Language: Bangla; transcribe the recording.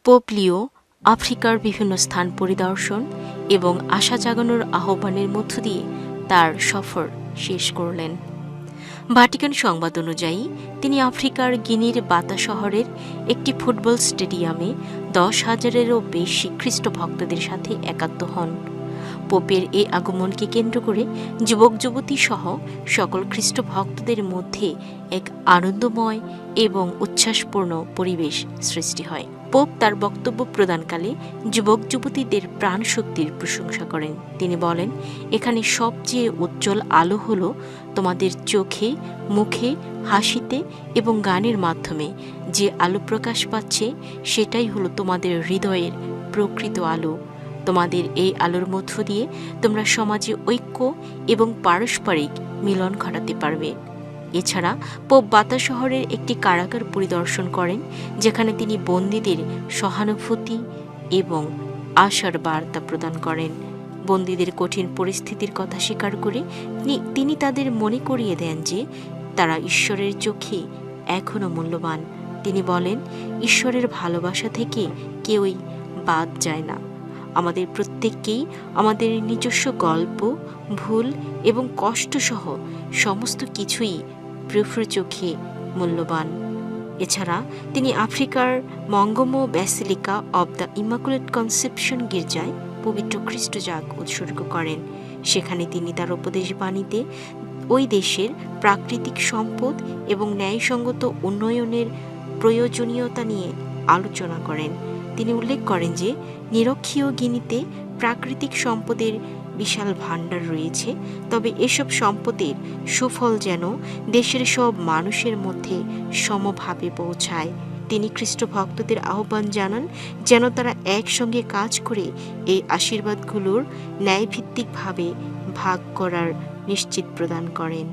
পোপ লিও আফ্রিকার বিভিন্ন স্থান পরিদর্শন এবং আশা জাগানোর আহ্বানের মধ্য দিয়ে তার সফর শেষ করলেন। ভাটিকান সংবাদ অনুযায়ী তিনি আফ্রিকার গিনির বাতা শহরের একটি ফুটবল স্টেডিয়ামে 10,000-এরও বেশি খ্রিস্ট ভক্তদের সাথে একাত্ম হন। পোপের এই আগমনকে কেন্দ্র করে যুবক যুবতী সহ সকল খ্রিস্ট ভক্তদের মধ্যে এক আনন্দময় এবং উচ্ছ্বাসপূর্ণ পরিবেশ সৃষ্টি হয়। পোপ তার বক্তব্য প্রদানকালে যুবক যুবতীদের প্রাণ শক্তির প্রশংসা করেন। তিনি বলেন, এখানে সবচেয়ে উজ্জ্বল আলো হলো তোমাদের চোখে, মুখে, হাসিতে এবং গানের মাধ্যমে যে আলো প্রকাশ পাচ্ছে সেটাই হলো তোমাদের হৃদয়ের প্রকৃত আলো। তোমাদের এই আলোর মধ্য দিয়ে তোমরা সমাজে ঐক্য এবং পারস্পরিক মিলন ঘটাতে পারবে। এছাড়া পোপ বাতা শহরের একটি কারাগার পরিদর্শন করেন, যেখানে তিনি বন্দীদের সহানুভূতি এবং আশার বার্তা প্রদান করেন। বন্দীদের কঠিন পরিস্থিতির কথা স্বীকার করে তিনি তাদের মনে করিয়ে দেন যে তারা ঈশ্বরের চোখে এখনও মূল্যবান। তিনি বলেন, ঈশ্বরের ভালোবাসা থেকে কেউই বাদ যায় না। আমাদের প্রত্যেককেই আমাদের নিজস্ব গল্প, ভুল এবং কষ্টসহ সমস্ত কিছুই প্রভুর চোখে মূল্যবান। এছাড়া তিনি আফ্রিকার Mongomo basilica of the Immaculate Conception গির্জায় পবিত্র খ্রিস্টজাগ উৎসর্গ করেন। সেখানে তিনি তার উপদেশ বাণীতে ওই দেশের প্রাকৃতিক সম্পদ এবং ন্যায়সঙ্গত উন্নয়নের প্রয়োজনীয়তা নিয়ে আলোচনা করেন। তিনি উল্লেখ করেন যে নিরক্ষীয় গিনিতে প্রাকৃতিক সম্পদের বিশাল ভাণ্ডার রয়েছে, তবে এসব সম্পদের সুফল যেন দেশের সব মানুষের মধ্যে সমভাবে পৌঁছায়। তিনি খ্রিস্ট ভক্তদের আহ্বান জানান যেন তারা একসঙ্গে কাজ করে এই আশীর্বাদগুলোর ন্যায়ভিত্তিকভাবে ভাগ করার নিশ্চিত প্রদান করেন।